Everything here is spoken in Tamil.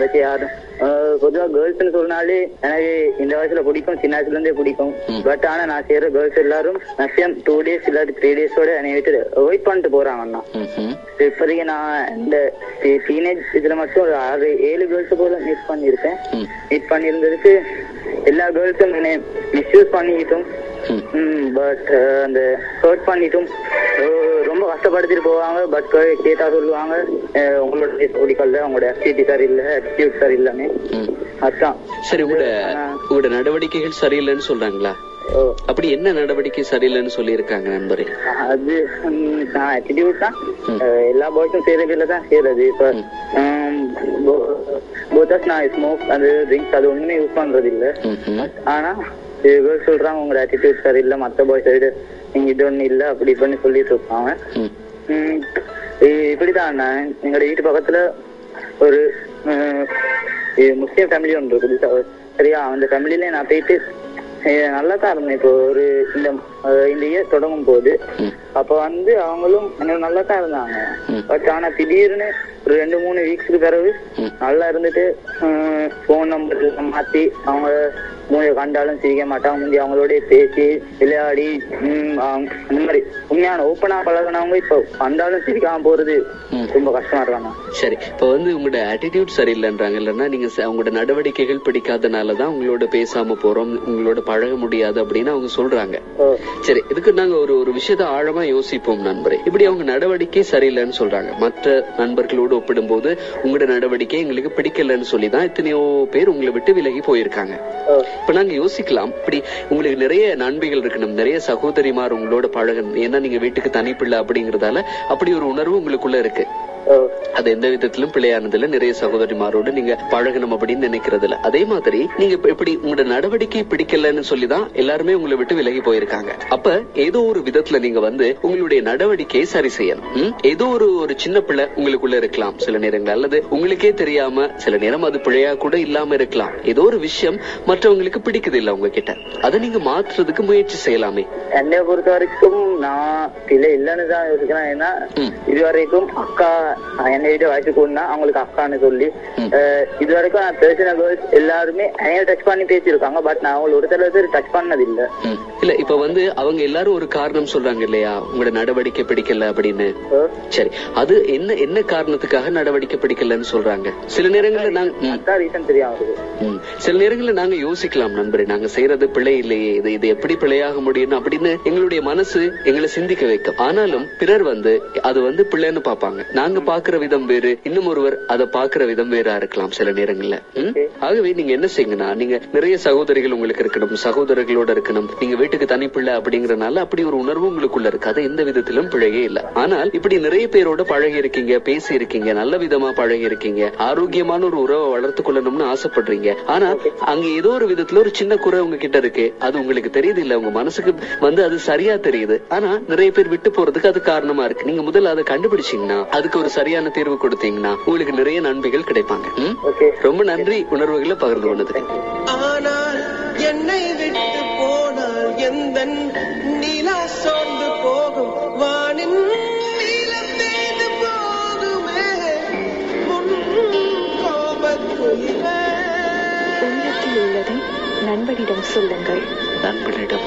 பட் யாரும் பொதுவா கேர்ள்ஸ்ன்னு சொன்னாலே எனக்கு இந்த வயசுல பிடிக்கும், சின்ன வயசுல இருந்தே பிடிக்கும். பட் ஆனா நான் செய்யற கேர்ள்ஸ் எல்லாரும் மேக்ஸிமம் 2 days இல்லாட்டி 3 days என்னை விட்டு வெயிட் பண்ணிட்டு போறாங்கண்ணா. இப்போதைக்கு நான் இந்த டீனேஜ் இதுல மட்டும் ஒரு 6-7 கேர்ள்ஸ் போல மீட் பண்ணிருக்கேன். மீட் பண்ணிருந்ததுக்கு எல்லா கேர்ள்ஸும் என்னை மிஸ்யூஸ் பண்ணிக்கிட்டும் பட் அந்த ஹர்ட் பண்ணிட்டும் ரொம்ப கஷ்டப்படுத்திட்டு போவாங்க. பட் கேட்டா சொல்லுவாங்க உங்களோட பிடிக்கல, உங்களோட ஆக்டிவிட்டி சரியில்லை, ஆட்டிடியூட் சரியில்லைன்னு. அதான் சரி. உங்களோட நடவடிக்கைகள் சரியில்லைன்னு சொல்றாங்களா? அப்படி என்ன நடவடிக்கை சரியில்லைன்னு சொல்லி இருக்காங்க நண்பரே? அது நான் ஆட்டிடியூட் தான் எல்லா பாய்ஸும் செய்யறது இல்லதான் செய்யறது. இப்ப போத்தஸ் நான் ஸ்மோக் அது ட்ரிங்க்ஸ் அது ஒண்ணுமே யூஸ் பண்றது இல்ல. ஆனா சொல்றாங்க உங்களோட ஆட்டிடியூட் சரியில்லை, மத்த பாய்ஸ் சைடு நீங்க இது ஒண்ணு இல்ல அப்படி பண்ணி சொல்லிட்டு இருப்பாங்க. இப்படிதான் எங்களோட வீட்டு பக்கத்துல ஒரு முஸ்லீம் ஃபேமிலி ஒன்று இருக்குது. சரியா, அந்த ஃபேமிலியில நான் போயிட்டு நல்லா தான் இருந்தேன். இப்போ ஒரு இந்த இயர் தொடங்கும் போது அப்ப அவங்களும் எனக்கு நல்லா தான் இருந்தாங்க. பட் ஆனா திடீர்னு ஒரு 2-3 வீக்ஸ்க்கு பிறகு நல்லா இருந்துட்டு போன் நம்பர் மாத்தி அவங்க மூளையை கண்டாலும் சிரிக்க மாட்டாங்க. முந்தைய அவங்களோட பேசி விளையாடி இந்த மாதிரி உண்மையான ஓப்பனா பழகினவங்க இப்ப வந்தாலும் சிரிக்காம போறது ரொம்ப கஷ்டமா இருக்காங்க. சரி, இப்ப உங்களோட ஆட்டிடியூட் சரியில்லைன்றாங்க இல்லன்னா, நீங்க உங்களோட நடவடிக்கைகள் பிடிக்காதனாலதான் உங்களோட பேசாம போறோம், உங்களோட பழக முடியாது அப்படின்னு அவங்க சொல்றாங்க. சரி, இதுக்கு நாங்க ஒரு விஷயத்த ஆழமா யோசிப்போம் நண்பரே. இப்படி அவங்க நடவடிக்கை சரியில்லைன்னு சொல்றாங்க, மற்ற நண்பர்களோடு ஒப்பிடும் போது உங்களோட நடவடிக்கை எங்களுக்கு பிடிக்கலன்னு சொல்லிதான் எத்தனையோ பேர் உங்களை விட்டு விலகி போயிருக்காங்க. இப்ப நாங்க யோசிக்கலாம், இப்படி உங்களுக்கு நிறைய நண்பிகள் இருக்கணும், நிறைய சகோதரிமார் உங்களோட பழகணும், ஏன்னா நீங்க வீட்டுக்கு தனிப்பிள்ளை அப்படிங்கறதால அப்படி ஒரு உணர்வு உங்களுக்குள்ள இருக்கு. அது எந்த விதத்திலும் பிள்ளையானதுல நிறைய சகோதரிமாரோடு நீங்க பழகணும் அப்படின்னு நினைக்கிறதுல. அதே மாதிரி நீங்க இப்படி உங்களோட நடவடிக்கை பிடிக்கலன்னு சொல்லிதான் எல்லாருமே உங்களை விட்டு விலகி போயிருக்காங்க. அப்ப ஏதோ ஒரு விதத்துல நீங்க உங்களுடைய நடவடிக்கையை சரி செய்யணும். ஏதோ ஒரு சின்ன பிள்ளை உங்களுக்குள்ள இருக்கலாம் சில நேரங்கள், அல்லது உங்களுக்கே தெரியாம சில நேரம் அது பிழையா கூட இல்லாம இருக்கலாம். ஏதோ ஒரு விஷயம் மற்றவங்களுக்கு பிடிக்குது இல்ல உங்ககிட்ட, அதை நீங்க மாற்றுறதுக்கு முயற்சி செய்யலாமே. என்னை பொறுத்த வரைக்கும் நான் பிள்ளை இல்லைன்னு தான் யோசிக்கிறேன். ஏன்னா இதுவரைக்கும் அக்கா என்னை விட வயசு கூடனா அவங்களுக்கு அக்கான்னு சொல்லி இது வரைக்கும் நான் பேசின கேர்ள்ஸ் எல்லாருமே என்னைய டச் பண்ணி பேசியிருக்காங்க. பட் நான் அவங்களோட ஒரு தடவை டச் பண்ணது இல்ல. இல்ல, இப்ப அவங்க எல்லாரும் ஒரு காரணம் சொல்றாங்க இல்லையா, உங்களோட நடவடிக்கை பிடிக்கல அப்படின்னு. சரி, அது என்ன காரணத்துக்காக நடவடிக்கை பிடிக்கலன்னு சொல்றாங்க? சில நேரங்கள்ல நாங்க யோசிக்கலாம் நண்பரே, நாங்க செய்யறது பிழை இல்லையே, இது எப்படி பிழையாக முடியும் அப்படின்னு எங்களுடைய மனசு எங்களை சிந்திக்க வைக்கும். ஆனாலும் பிறர் அது பிள்ளைன்னு பாப்பாங்க. நாங்க பாக்குற விதம் வேறு, இன்னும் ஒருவர் அதை பாக்குற விதம் வேறா இருக்கலாம் சில நேரங்கள்ல. ஆகவே நீங்க என்ன செய்யுங்கன்னா, நீங்க நிறைய சகோதரிகள் உங்களுக்கு இருக்கணும், சகோதரர்களோட இருக்கணும். நீங்க வீட்டுக்கு தனிப்பிள்ளை அப்படிங்கறதுனால அப்படி ஒரு உணர்வு உங்களுக்குள்ள இருக்கு, அது எந்த விதத்திலும் பிழையே இல்ல. ஆனால் இப்படி நிறைய பேரோட பழகி இருக்கீங்க, பேசி இருக்கீங்க, நல்ல விதமா பழகி இருக்கீங்க, ஆரோக்கியமான ஒரு உறவை வளர்த்து கொள்ளணும்னு ஆசைப்படுறீங்க. ஆனா அங்க ஏதோ ஒரு விதத்துல ஒரு சின்ன குறை உங்ககிட்ட இருக்கு, அது உங்களுக்கு தெரியுது இல்ல, உங்க மனசுக்கு அது சரியா தெரியுது. ஆனா நிறைய பேர் விட்டு போறதுக்கு அது காரணமா இருக்கு. நீங்க முதல்ல அதை கண்டுபிடிச்சீங்கன்னா, அதுக்கு ஒரு சரியான தீர்வு கொடுத்தீங்கன்னா உங்களுக்கு நிறைய நன்மைகள் கிடைப்பாங்க. ரொம்ப நன்றி உணர்வுகளை பகிர்ந்து கொண்டது. ஆனால் என்னை விட்டு போனால் எந்த நிலா சோர்ந்து போகும், வானின் நீலம் தேய்ந்து போகுமே முன் கோபத்துயிலே. உள்ளத்தில் உள்ளதை நண்பனிடம் சொல்லுங்கள். நண்பனிடம்